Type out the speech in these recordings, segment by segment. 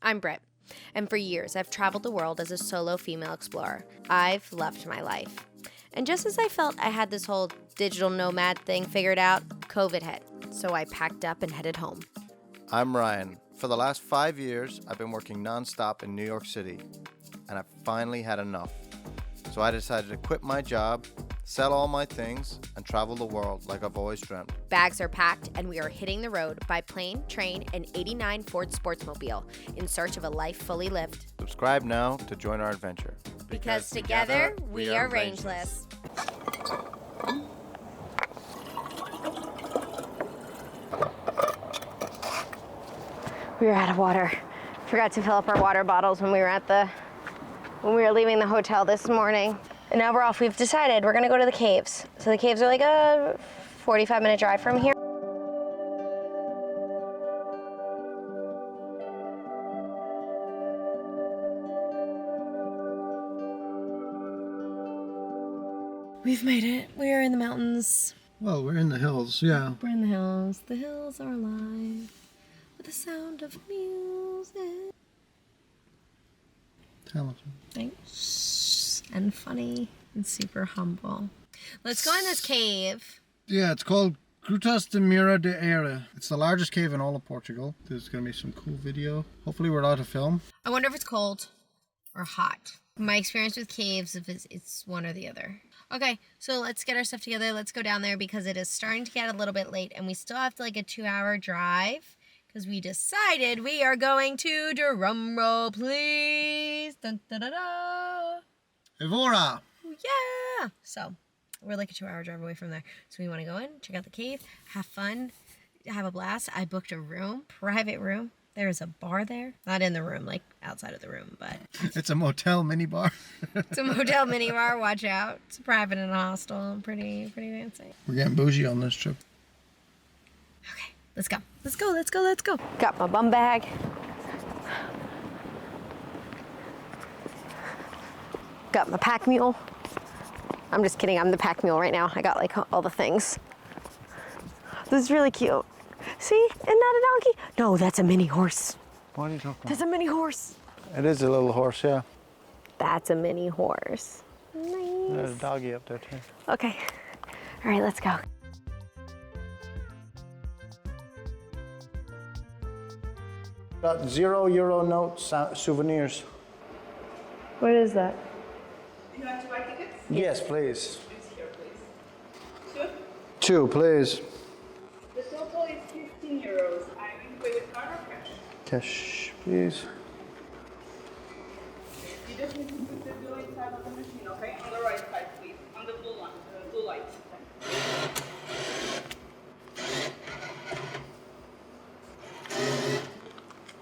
I'm Britt, and for years I've traveled the world as a solo female explorer. I've loved my life. And just as I felt I had this whole digital nomad thing figured out, COVID hit. So I packed up and headed home. I'm Ryan. For the last 5 years, I've been working nonstop in New York City, and I've finally had enough. So I decided to quit my job, sell all my things, and travel the world like I've always dreamt. Bags are packed, and we are hitting the road by plane, train, and 89 Ford Sportsmobile in search of a life fully lived. Subscribe now to join our adventure. Because together, we are rangeless. We were out of water. Forgot to fill up our water bottles when we were leaving the hotel this morning. And now we're off. We've decided we're gonna go to the caves. So the caves are like a 45-minute drive from here. We've made it. We are in the mountains. Well, we're in the hills, yeah. We're in the hills. The hills are alive with the sound of music. Talented. Thanks. And funny and super humble. Let's go in this cave. Yeah, it's called Grutas de Mira de Aire. It's the largest cave in all of Portugal. There's going to be some cool video. Hopefully we're allowed to film. I wonder if it's cold or hot. My experience with caves, if it's one or the other. Okay, so let's get our stuff together. Let's go down there because it is starting to get a little bit late and we still have like a 2-hour drive because we decided we are going to, drum roll please, dun, da, da, da. Evora! Yeah! So, we're like a 2-hour drive away from there. So we want to go in, check out the cave, have fun, have a blast. I booked a room, private room. There is a bar there. Not in the room, like outside of the room, but... It's a motel mini bar. It's a motel mini bar, watch out. It's private and a hostel, pretty fancy. We're getting bougie on this trip. Okay, let's go. Let's go. Got my bum bag. Got my pack mule. I'm just kidding, I'm the pack mule right now. I got like all the things. This is really cute. See, isn't that a donkey? No, that's a mini horse. What are you talking about? That's a mini horse. It is a little horse, yeah. That's a mini horse. Nice. There's a doggy up there, too. Okay. All right, let's go. Got €0 notes, souvenirs. What is that? You want to buy tickets? Yes, please. It's here, please. Two, please. The total is €15. I will pay with card or cash. Cash, please. You just need to put the bill inside of the machine, okay? On the right side, please. On the blue one, the blue light.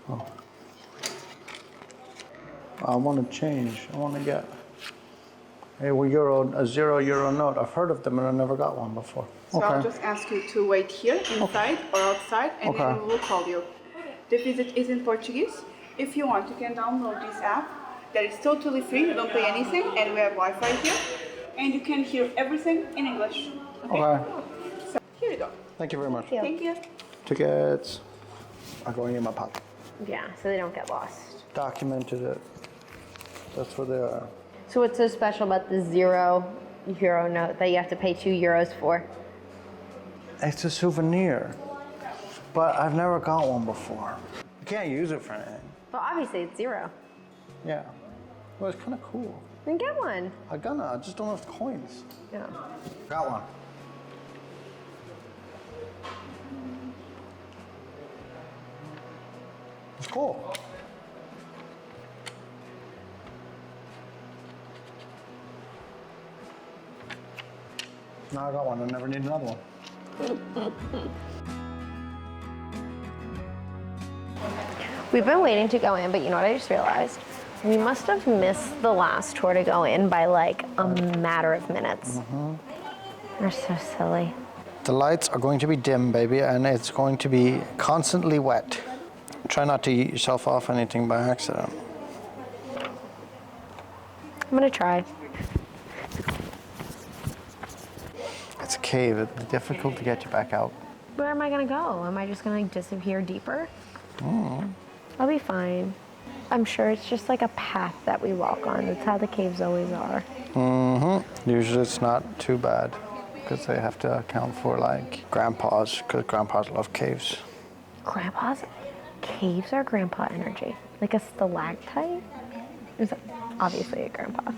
Oh. I want to change. I want to get a €0 note. I've heard of them and I never got one before. So I'll just ask you to wait here, inside or outside, and then we will call you. The visit is in Portuguese. If you want, you can download this app. That is totally free. You don't pay anything, and we have Wi-Fi here, and you can hear everything in English. Okay. So here you go. Thank you very much. Thank you. Tickets are going in my pocket. Yeah, so they don't get lost. Documented it. That's where they are. So what's so special about the €0 note that you have to pay €2 for? It's a souvenir, but I've never got one before. You can't use it for anything. Well, obviously it's 0. Yeah. Well, it's kind of cool. Then get one. I just don't have coins. Yeah. Got one. It's cool. Now I got one. I never need another one. We've been waiting to go in, but you know what I just realized? We must have missed the last tour to go in by like a matter of minutes. We're so silly. The lights are going to be dim, baby, and it's going to be constantly wet. Try not to eat yourself off anything by accident. I'm gonna try. It's a cave. It's difficult to get you back out. Where am I gonna go? Am I just gonna like disappear deeper? I'll be fine. I'm sure it's just like a path that we walk on. That's how the caves always are. Usually it's not too bad because they have to account for like grandpas, because grandpas love caves. Grandpa's caves are grandpa energy. Like a stalactite is obviously a grandpa.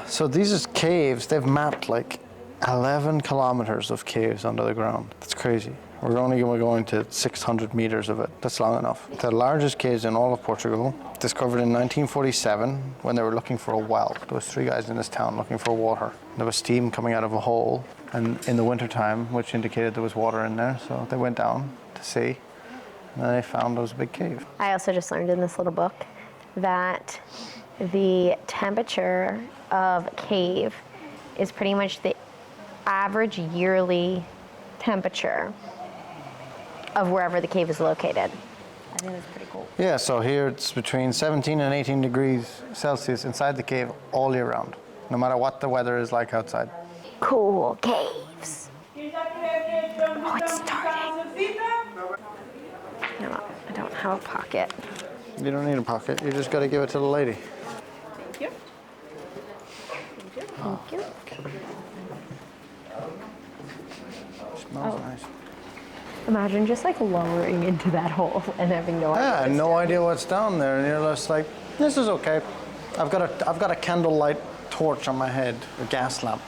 So these is caves. They've mapped like 11 kilometers of caves under the ground. That's crazy. We're only going to 600 meters of it. That's long enough. The largest caves in all of Portugal, discovered in 1947 when they were looking for a well. There was 3 guys in this town looking for water. There was steam coming out of a hole, and in the wintertime, which indicated there was water in there, so they went down to see, and then they found there was a big cave. I also just learned in this little book that the temperature of a cave is pretty much the average yearly temperature of wherever the cave is located. I think that's pretty cool. Yeah, so here it's between 17 and 18 degrees Celsius inside the cave all year round, no matter what the weather is like outside. Cool caves. Oh, it's starting. No, I don't have a pocket. You don't need a pocket, you just gotta give it to the lady. Thank you. Thank you. Smells nice. Imagine just like lowering into that hole and having no idea. Yeah, no idea what's down there, and you're just like, this is okay. I've got a candlelight torch on my head, a gas lamp.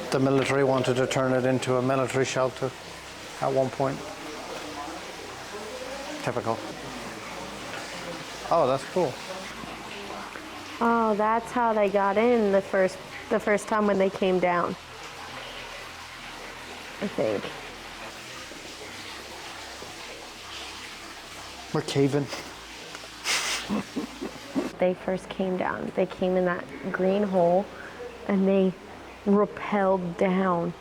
The military wanted to turn it into a military shelter at one point. Typical. Oh, that's cool. Oh, that's how they got in the first time when they came down. I think. We're caving. They first came down. They came in that green hole and they rappelled down.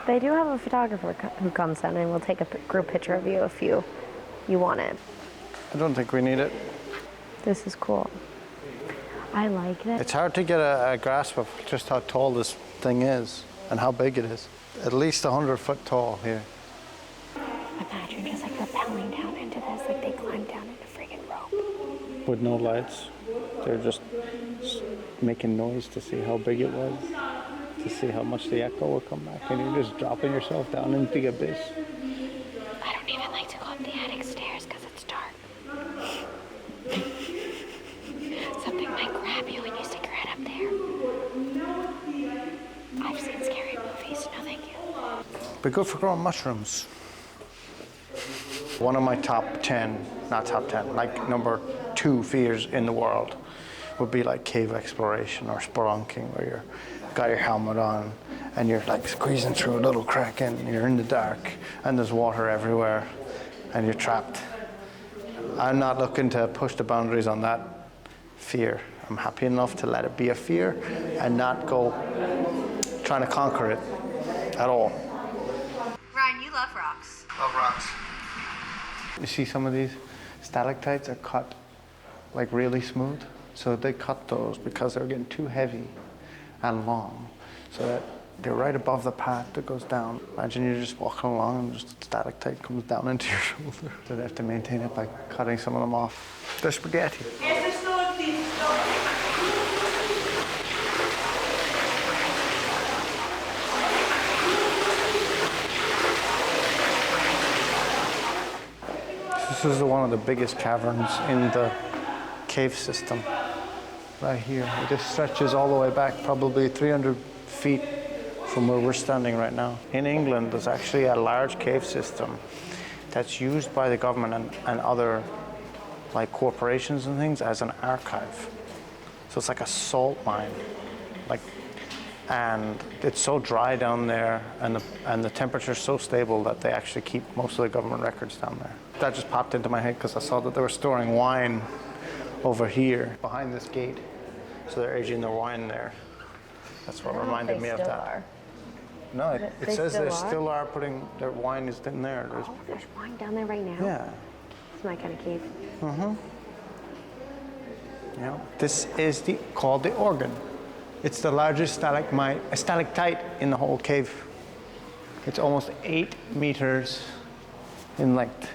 They do have a photographer who comes in and will take a group picture of you if you want it. I don't think we need it. This is cool. I like it. It's hard to get a grasp of just how tall this thing is and how big it is. At least 100 foot tall here. Imagine just like rappelling down into this, like they climbed down in a friggin' rope. With no lights. They're just making noise to see how big it was, to see how much the echo will come back, and you're just dropping yourself down into the abyss. I don't even like to go up the attic stairs because it's dark. Something might grab you when you stick your head up there. I've seen scary movies, no thank you. But good for growing mushrooms. One of my top 10, not top 10, like number 2 fears in the world would be like cave exploration or spelunking, where you've got your helmet on and you're like squeezing through a little crack and you're in the dark and there's water everywhere and you're trapped. I'm not looking to push the boundaries on that fear. I'm happy enough to let it be a fear and not go trying to conquer it at all. Ryan, you love rocks. Love rocks. You see some of these stalactites are cut like really smooth. So they cut those because they're getting too heavy and long, so that they're right above the path that goes down. Imagine you're just walking along and just a stalactite comes down into your shoulder. So they have to maintain it by cutting some of them off. They're spaghetti. This is one of the biggest caverns in the cave system, right here. It just stretches all the way back, probably 300 feet from where we're standing right now. In England, there's actually a large cave system that's used by the government and other like corporations and things as an archive. So it's like a salt mine, and it's so dry down there, and the temperature's so stable that they actually keep most of the government records down there. That just popped into my head because I saw that they were storing wine over here behind this gate. So they're aging their wine there. That's what reminded me of that. Are. No, it They says still they are? still are putting their wine is in there. Oh, there's wine down there right now? Yeah. It's my kind of cave. Yeah. This is called the organ. It's the largest stalactite in the whole cave. It's almost 8 meters in length.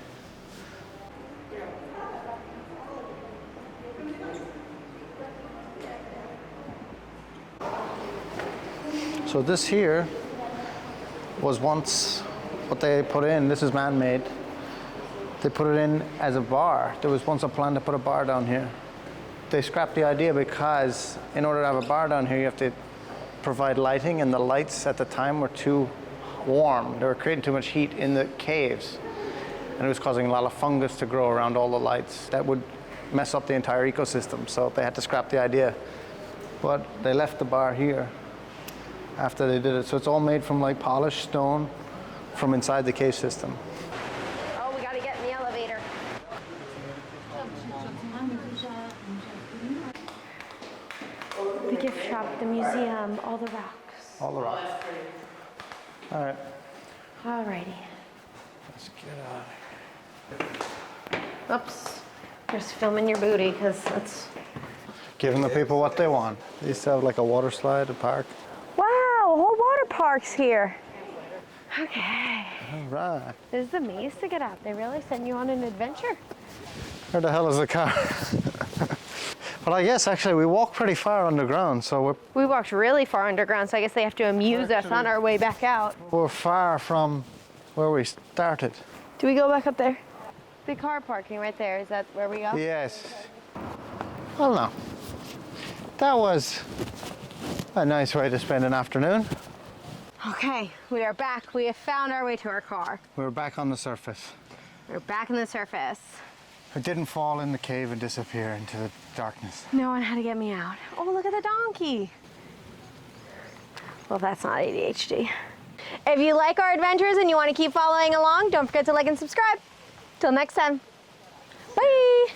So this here was once what they put in. This is man-made. They put it in as a bar. There was once a plan to put a bar down here. They scrapped the idea because in order to have a bar down here, you have to provide lighting, and the lights at the time were too warm. They were creating too much heat in the caves, and it was causing a lot of fungus to grow around all the lights. That would mess up the entire ecosystem, so they had to scrap the idea. But they left the bar here after they did it. So it's all made from like polished stone from inside the cave system. Oh, we gotta get in the elevator. The gift shop, the museum, all the rocks. All the rocks. All right. Alrighty. Let's get out of here. Oops. Just filming your booty, because that's... Giving the people what they want. They used to have like a water slide, a park. Wow, a whole water park's here. Okay. All right. This is the maze to get out. They really send you on an adventure. Where the hell is the car? But I guess actually we walked pretty far underground, so We walked really far underground, so I guess they have to amuse us on our way back out. we're far from where we started. Do we go back up there? The car parking right there, is that where we go? Yes. Well, no. That was a nice way to spend an afternoon. Okay, we are back. We have found our way to our car. We're back on the surface. We're back on the surface. I didn't fall in the cave and disappear into the darkness. No one had to get me out. Oh, look at the donkey. Well, that's not ADHD. If you like our adventures and you want to keep following along, don't forget to like and subscribe. Till next time.